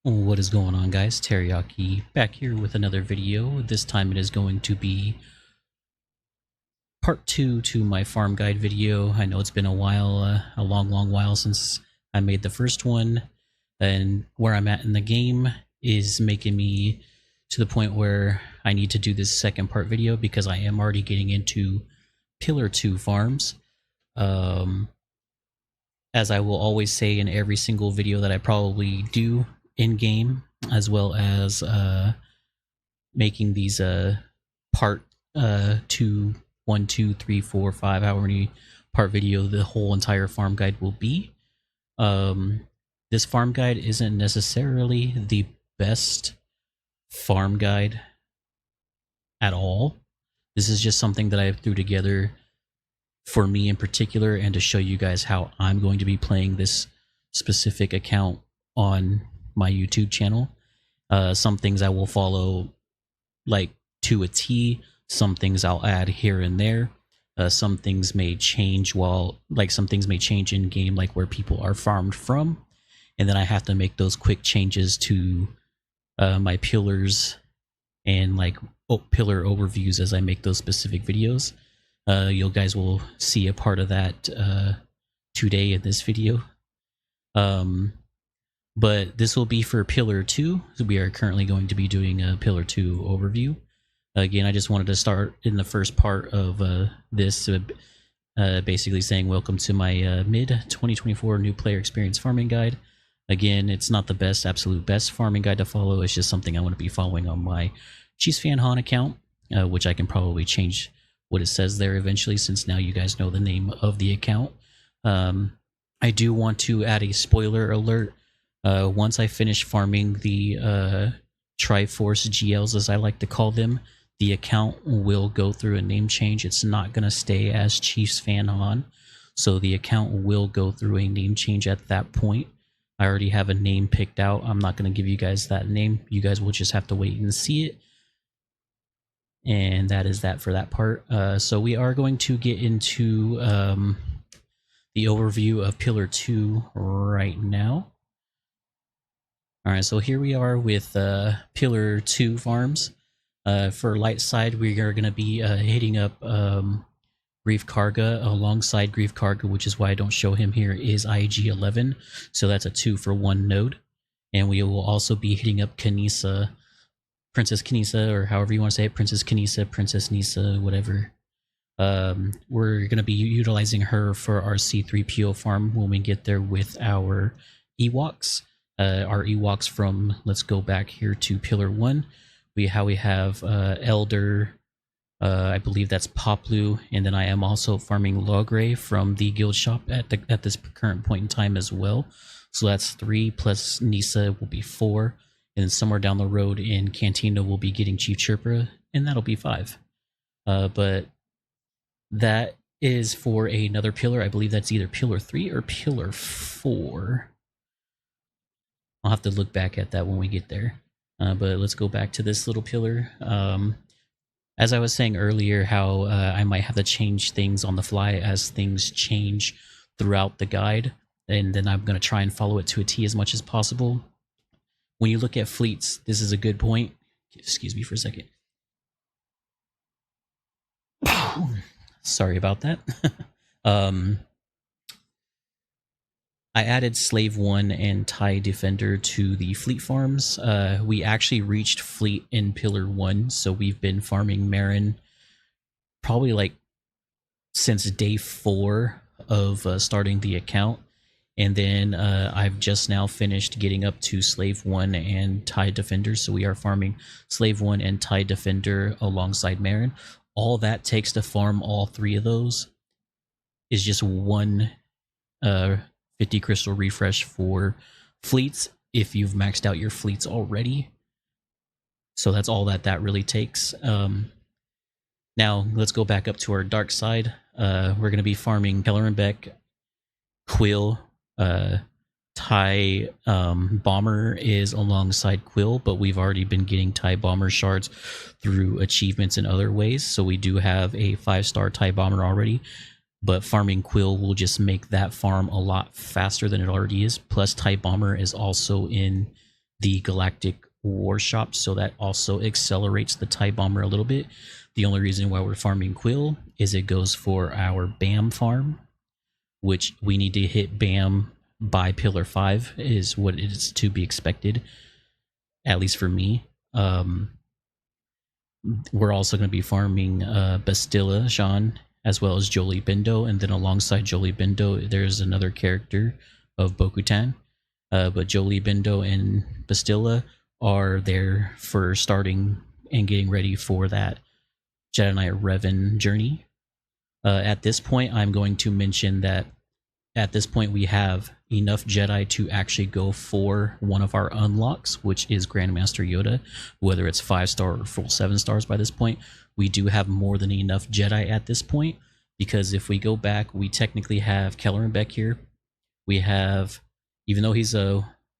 What is going on, guys? Teriyaki back here with another video. This time it is going to be part 2 to my farm guide video. I know it's been a while, a long while since I made the first one, and where I'm at in the game is making me to the point where I need to do this second part video because I am already getting into Pillar 2 farms. As I will always say in every single video that I probably do in game, as well as making these part 2, 1, 2, 3, 4, 5, however many part video the whole entire farm guide will be. This farm guide isn't necessarily the best farm guide at all. This is just something that I threw together for me in particular, and to show you guys how I'm going to be playing this specific account on my YouTube channel. Some things I will follow like to a T, some things I'll add here and there. Some things may change some things may change in game, like where people are farmed from, and then I have to make those quick changes to my pillars and pillar overviews as I make those specific videos. You guys will see a part of that today in this video. But this will be for Pillar 2. So we are currently going to be doing a Pillar 2 overview. Again, I just wanted to start in the first part of this, basically saying welcome to my mid-2024 new player experience farming guide. Again, it's not the absolute best farming guide to follow. It's just something I want to be following on my Chiefs Fan Han account, which I can probably change what it says there eventually, since now you guys know the name of the account. I do want to add a spoiler alert. Once I finish farming the Triforce GLs, as I like to call them, the account will go through a name change. It's not going to stay as Chiefs Fan Han, so the account will go through a name change at that point. I already have a name picked out. I'm not going to give you guys that name. You guys will just have to wait and see it. And that is that for that part. So we are going to get into the overview of Pillar 2 right now. Alright, so here we are with Pillar 2 farms. For light side, we are going to be hitting up Grief Karga. Alongside Grief Karga, which is why I don't show him here, is IG-11. So that's a 2-for-1 node. And we will also be hitting up Kanisa, Princess Kanisa, or however you want to say it, Princess Kanisa, Princess Nisa, whatever. We're going to be utilizing her for our C3PO farm when we get there with our Ewoks. Our Ewoks from, let's go back here to Pillar 1. We have Elder, I believe that's Poplu, and then I am also farming Logray from the guild shop at this current point in time as well. So that's 3, plus Nisa will be 4. And then somewhere down the road in Cantina, we'll be getting Chief Chirpa, and that'll be 5. But that is for another pillar. I believe that's either Pillar 3 or Pillar 4. I'll have to look back at that when we get there. But let's go back to this little pillar. As I was saying earlier, how I might have to change things on the fly as things change throughout the guide. And then I'm going to try and follow it to a T as much as possible. When you look at fleets, this is a good point. Excuse me for a second. Sorry about that. I added Slave 1 and TIE Defender to the fleet farms. We actually reached fleet in Pillar 1, so we've been farming Marin probably since day 4 of starting the account. And then I've just now finished getting up to Slave 1 and TIE Defender, so we are farming Slave 1 and TIE Defender alongside Marin. All that takes to farm all 3 of those is just one 50 crystal refresh for fleets if you've maxed out your fleets already. So that's all that really takes. Now let's go back up to our dark side. We're going to be farming Kellerenbeck, Quill. TIE Bomber is alongside Quill, but we've already been getting TIE Bomber shards through achievements in other ways, so we do have a 5-star TIE Bomber already. But farming Quill will just make that farm a lot faster than it already is. Plus, TIE Bomber is also in the Galactic War Shop, so that also accelerates the TIE Bomber a little bit. The only reason why we're farming Quill is it goes for our BAM farm, which we need to hit BAM by Pillar 5 is what is to be expected, at least for me. We're also going to be farming Bastilla Jean as well as Jolie Bindo, and then alongside Jolie Bindo, there's another character of Bo-Katan. But Jolie Bindo and Bastilla are there for starting and getting ready for that Jedi Knight Revan journey. At this point, I'm going to mention that at this point we have enough Jedi to actually go for one of our unlocks, which is Grandmaster Yoda, whether it's 5-star or full 7 stars by this point. We do have more than enough Jedi at this point, because if we go back, we technically have Kelleran Beck here. We have, even though he's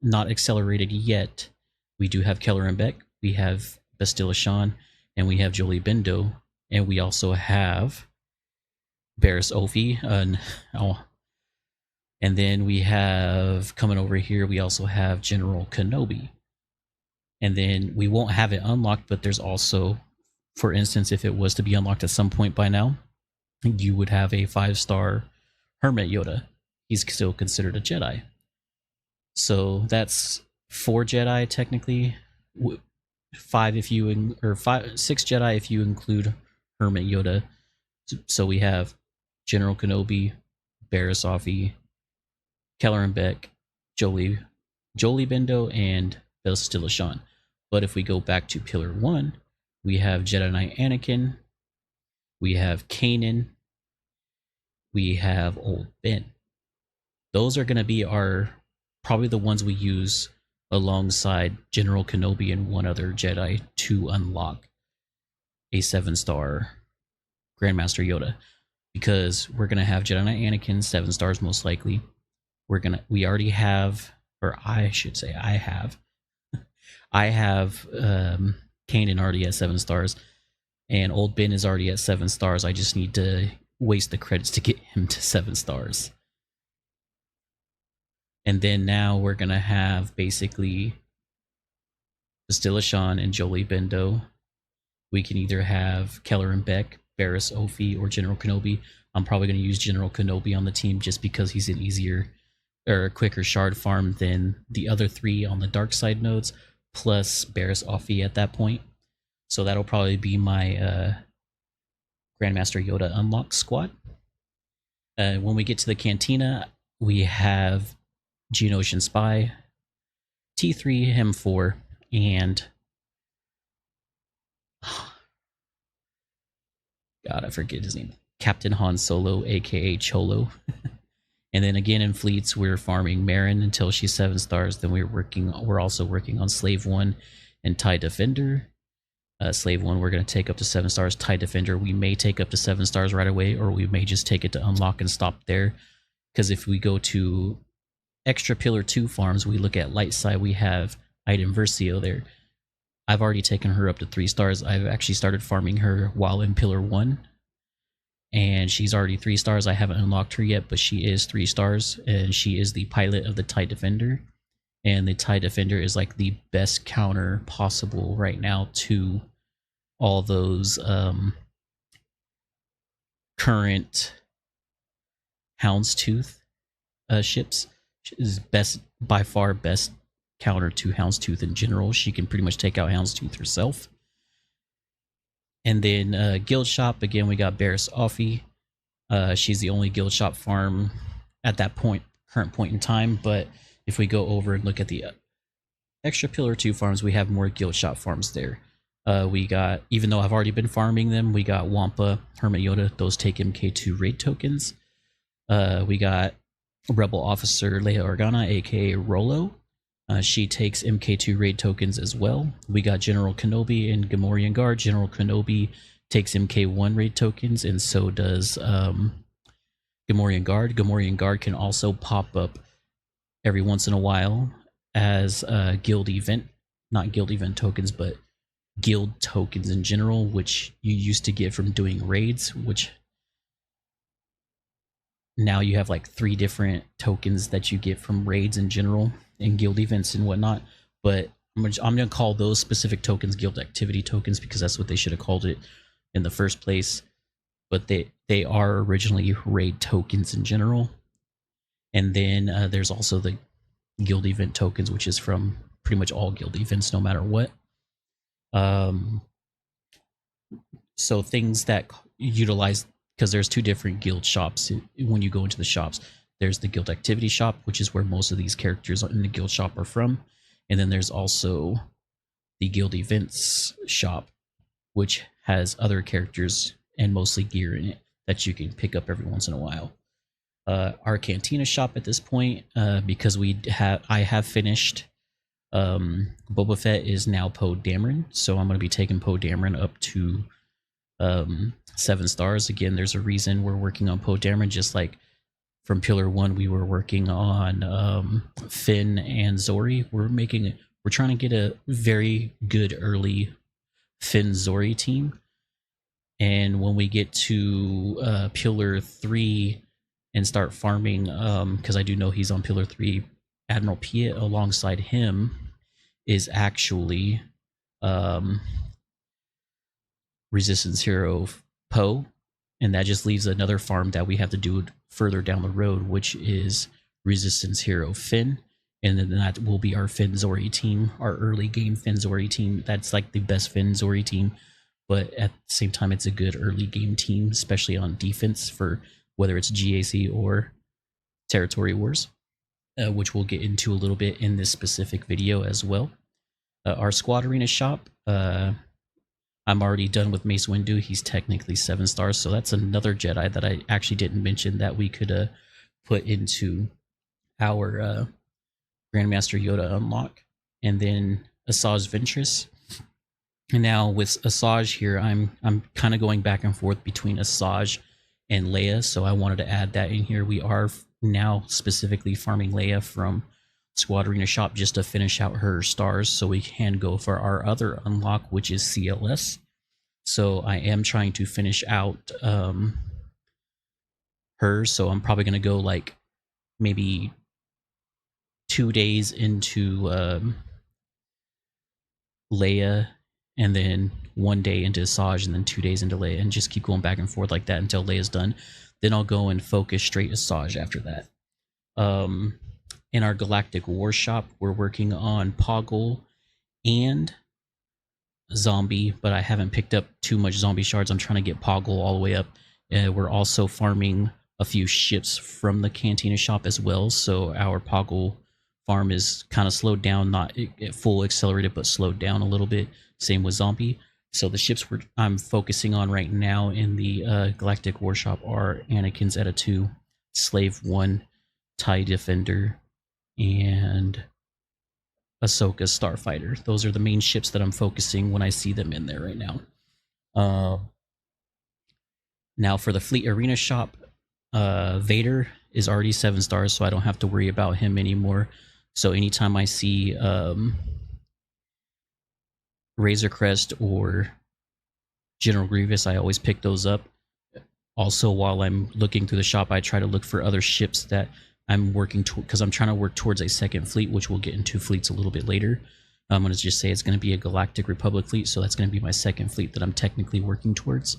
not accelerated yet, we do have Kelleran Beck, we have Bastilla Shan, and we have Jolie Bindo, and we also have Barriss Offee, and then we have, coming over here, we also have General Kenobi. And then we won't have it unlocked, but there's also, for instance, if it was to be unlocked at some point by now, you would have a 5-star Hermit Yoda. He's still considered a Jedi. So that's 4 Jedi technically, 5 if you, or 6 Jedi if you include Hermit Yoda. So we have General Kenobi, Barriss Offee, Kelleran Beck, Jolie Bindo, and Bastilla Shan. But if we go back to Pillar 1, we have Jedi Knight Anakin, we have Kanan, we have Old Ben. Those are going to be probably the ones we use alongside General Kenobi and one other Jedi to unlock a 7-star Grandmaster Yoda, because we're going to have Jedi Knight Anakin 7 stars most likely. We already have, or I should say I have Kanan already at 7 stars, and Old Ben is already at 7 stars. I just need to waste the credits to get him to 7 stars. And then now we're going to have basically Bastilla Shan and Jolie Bindo. We can either have Kelleran Beck, Barriss Offee, or General Kenobi. I'm probably going to use General Kenobi on the team just because he's an easier or a quicker shard farm than the other 3 on the dark side nodes, plus Barriss Offee at that point. So that'll probably be my Grandmaster Yoda unlock squad. When we get to the Cantina, we have Geonosian Spy, T3, M4, and God, I forget his name. Captain Han Solo, aka Cholo. And then again in fleets, we're farming Marin until she's 7 stars. Then we're also working on Slave 1 and TIE Defender. Slave 1 we're going to take up to 7 stars. TIE Defender we may take up to 7 stars right away, or we may just take it to unlock and stop there. Because if we go to extra Pillar 2 farms, we look at light side, we have Iden Versio there. I've already taken her up to 3 stars. I've actually started farming her while in Pillar 1. And she's already 3 stars. I haven't unlocked her yet, but she is 3 stars, and she is the pilot of the TIE Defender. And the TIE Defender is like the best counter possible right now to all those current Houndstooth ships. She is by far best counter to Houndstooth in general. She can pretty much take out Houndstooth herself. And then Guild Shop, again, we got Barriss Offee. She's the only Guild Shop farm at that current point in time. But if we go over and look at the extra Pillar 2 farms, we have more Guild Shop farms there. We got, even though I've already been farming them, we got Wampa, Hermit Yoda. Those take MK2 raid tokens. We got Rebel Officer Leia Organa, aka Rolo. She takes MK2 raid tokens as well. We got General Kenobi and Gamorrean Guard. General Kenobi takes MK1 raid tokens, and so does Gamorrean Guard. Gamorrean Guard can also pop up every once in a while as guild event, not guild event tokens, but guild tokens in general, which you used to get from doing raids, which now you have like 3 different tokens that you get from raids in general and guild events and whatnot. but I'm gonna call those specific tokens guild activity tokens because that's what they should have called it in the first place. But they are originally raid tokens in general. And then there's also the guild event tokens, which is from pretty much all guild events, no matter what. So things that utilize, because there's two different guild shops when you go into the shops. There's the guild activity shop, which is where most of these characters in the guild shop are from. And then there's also the guild events shop, which has other characters and mostly gear in it that you can pick up every once in a while. Our Cantina shop at this point, because I have finished Boba Fett is now Poe Dameron, so I'm going to be taking Poe Dameron up to 7 stars. Again, there's a reason we're working on Poe Dameron, just like from Pillar 1 we were working on Finn and Zori. We're trying to get a very good early Finn Zori team. And when we get to Pillar 3 and start farming, because I do know he's on Pillar 3, Admiral Piet alongside him is actually Resistance Hero Poe, and that just leaves another farm that we have to do further down the road, which is Resistance Hero Finn, and then that will be our Finn Zori team, our early game Finn Zori team. That's like the best Finn Zori team, but at the same time, it's a good early game team, especially on defense for whether it's GAC or Territory Wars, which we'll get into a little bit in this specific video as well. Our Squad Arena shop, I'm already done with Mace Windu. He's technically 7 stars, so that's another Jedi that I actually didn't mention that we could put into our Grandmaster Yoda unlock. And then Asajj Ventress. And now with Asajj here, I'm kind of going back and forth between Asajj and Leia, so I wanted to add that in here. We are now specifically farming Leia from Squad Arena shop just to finish out her stars so we can go for our other unlock, which is CLS. So I am trying to finish out her, so I'm probably going to go like maybe 2 days into Leia, and then 1 day into Asajj, and then 2 days into Leia, and just keep going back and forth like that until Leia's done. Then I'll go and focus straight Asajj after that. In our Galactic War shop, we're working on Poggle and Zombie, but I haven't picked up too much Zombie shards. I'm trying to get Poggle all the way up. We're also farming a few ships from the Cantina shop as well, so our Poggle farm is kind of slowed down, not full accelerated, but slowed down a little bit. Same with Zombie. So the ships I'm focusing on right now in the Galactic War shop are Anakin's Eta 2, Slave 1, TIE Defender, and Ahsoka Starfighter. Those are the main ships that I'm focusing when I see them in there right now. Now for the Fleet Arena shop, Vader is already 7 stars, so I don't have to worry about him anymore. So anytime I see Razor Crest or General Grievous, I always pick those up. Also, while I'm looking through the shop, I try to look for other ships that I'm working to, because I'm trying to work towards a second fleet, which we'll get into fleets a little bit later. I'm going to just say it's going to be a Galactic Republic fleet, so that's going to be my second fleet that I'm technically working towards.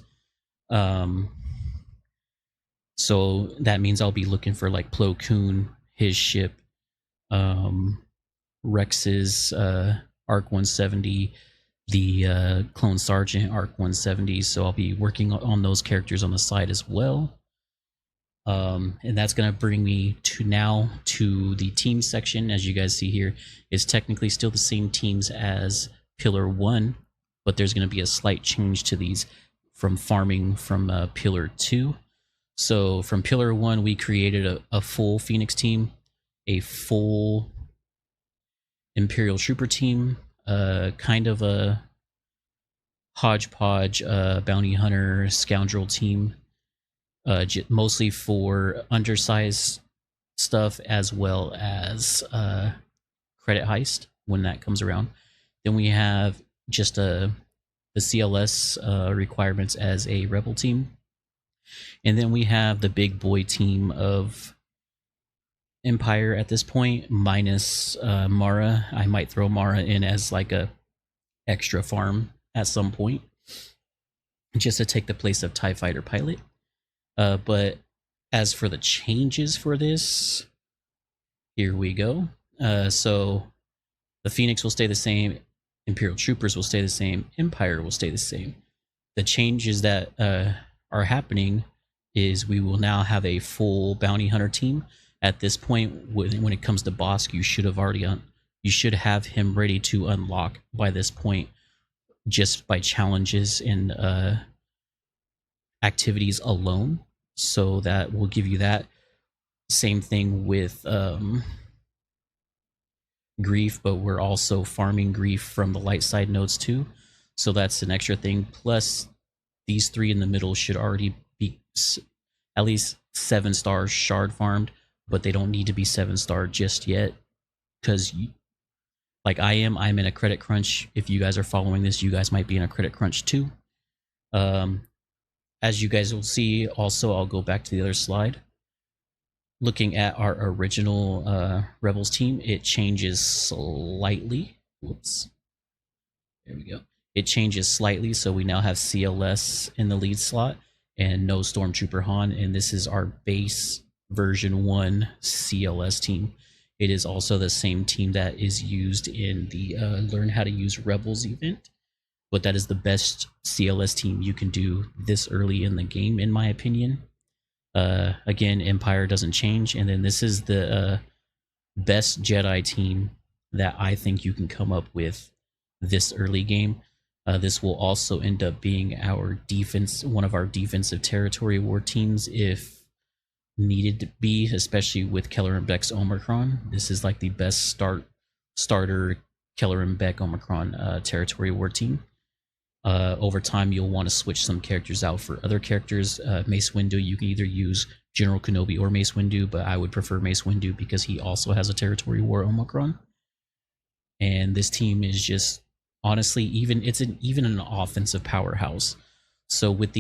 So that means I'll be looking for like Plo Koon, his ship, Rex's Arc 170, the Clone Sergeant Arc 170. So I'll be working on those characters on the side as well. And that's going to bring me to the team section. As you guys see here, it's technically still the same teams as Pillar 1, but there's going to be a slight change to these from farming from Pillar 2. So from Pillar 1, we created a full Phoenix team, a full Imperial Trooper team, kind of a hodgepodge bounty hunter scoundrel team, mostly for undersized stuff as well as credit heist when that comes around. Then we have just the CLS requirements as a rebel team. And then we have the big boy team of Empire at this point, minus Mara. I might throw Mara in as like a extra farm at some point, just to take the place of TIE Fighter Pilot. But as for the changes for this, here we go. So the Phoenix will stay the same, Imperial Troopers will stay the same, Empire will stay the same. The changes that are happening is we will now have a full bounty hunter team. At this point, when it comes to Bosk, you should have already you should have him ready to unlock by this point, just by challenges and activities alone. So that will give you that. Same thing with Grief, but we're also farming Grief from the light side nodes too. So that's an extra thing. Plus, these three in the middle should already be at least 7-star shard farmed, but they don't need to be 7-star just yet. Because, like I'm in a credit crunch. If you guys are following this, you guys might be in a credit crunch too. As you guys will see, also, I'll go back to the other slide. Looking at our original Rebels team, it changes slightly. Whoops. There we go. It changes slightly, so we now have CLS in the lead slot and no Stormtrooper Han, and this is our base version 1 CLS team. It is also the same team that is used in the Learn How to Use Rebels event, but that is the best CLS team you can do this early in the game, in my opinion. Again, Empire doesn't change, and then this is the best Jedi team that I think you can come up with this early game. This will also end up being our one of our defensive territory war teams if needed to be, especially with Keller and Beck's Omicron. This is like the best starter Keller and Beck Omicron territory war team. Over time, you'll want to switch some characters out for other characters. Mace Windu, you can either use General Kenobi or Mace Windu, but I would prefer Mace Windu because he also has a territory war Omicron. And this team is just honestly even an offensive powerhouse. So with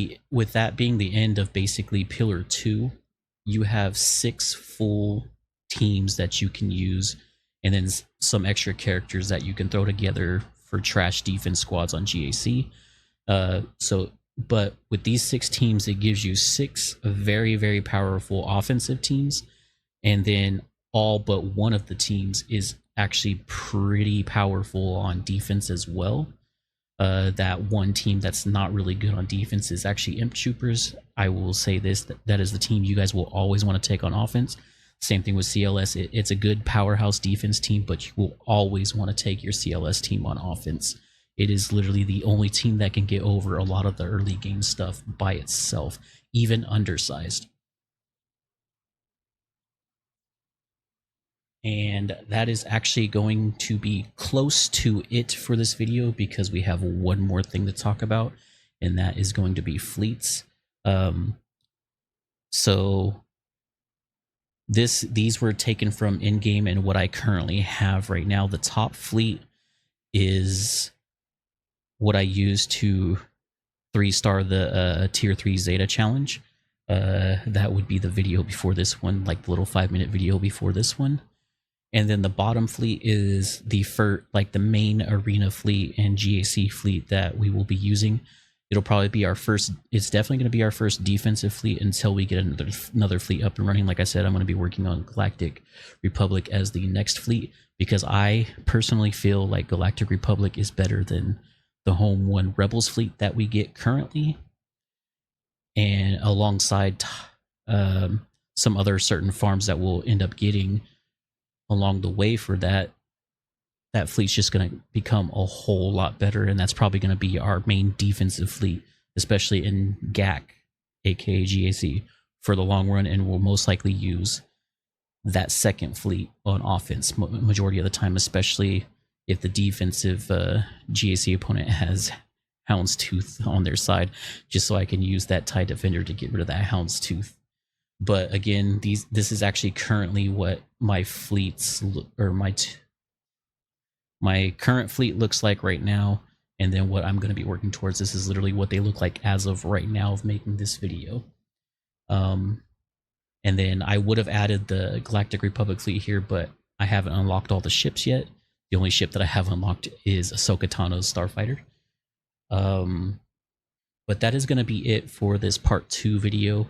that being the end of basically Pillar 2, you have 6 full teams that you can use, and then some extra characters that you can throw together for trash defense squads on GAC. But with these 6 teams, it gives you 6 very, very powerful offensive teams, and then all but one of the teams is actually pretty powerful on defense as well. That one team that's not really good on defense is actually Imp Troopers. I will say this, that is the team you guys will always want to take on offense. Same thing with CLS. It's a good powerhouse defense team, but you will always want to take your CLS team on offense. It is literally the only team that can get over a lot of the early game stuff by itself, even undersized. And that is actually going to be close to it for this video, because we have one more thing to talk about, and that is going to be fleets. So these were taken from in-game and what I currently have right now. The top fleet is what I use to 3-star the tier 3 Zeta challenge. That would be the video before this one, like the little 5-minute video before this one. And then the bottom fleet is the main arena fleet and GAC fleet that we will be using. It'll probably be our first, it's definitely going to be our first defensive fleet until we get another fleet up and running. Like I said, I'm going to be working on Galactic Republic as the next fleet, because I personally feel like Galactic Republic is better than the Home 1 Rebels fleet that we get currently. And alongside some other certain farms that we'll end up getting along the way for that fleet's just going to become a whole lot better, and that's probably going to be our main defensive fleet, especially in GAC, aka GAC, for the long run, and we'll most likely use that second fleet on offense majority of the time, especially if the defensive GAC opponent has Houndstooth on their side, just so I can use that TIE Defender to get rid of that Houndstooth. But again, this is actually currently what my fleets my current fleet looks like right now, and then what I'm going to be working towards. This is literally what they look like as of right now of making this video. And then I would have added the Galactic Republic fleet here, but I haven't unlocked all the ships yet. The only ship that I have unlocked is Ahsoka Tano's Starfighter. But that is going to be it for this part 2 video.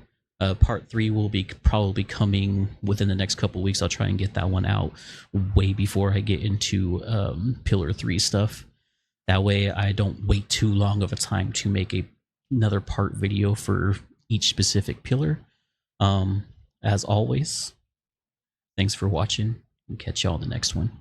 Part 3 will be probably coming within the next couple weeks. I'll try and get that one out way before I get into Pillar 3 stuff. That way I don't wait too long of a time to make another part video for each specific pillar. As always, thanks for watching, and catch y'all in the next one.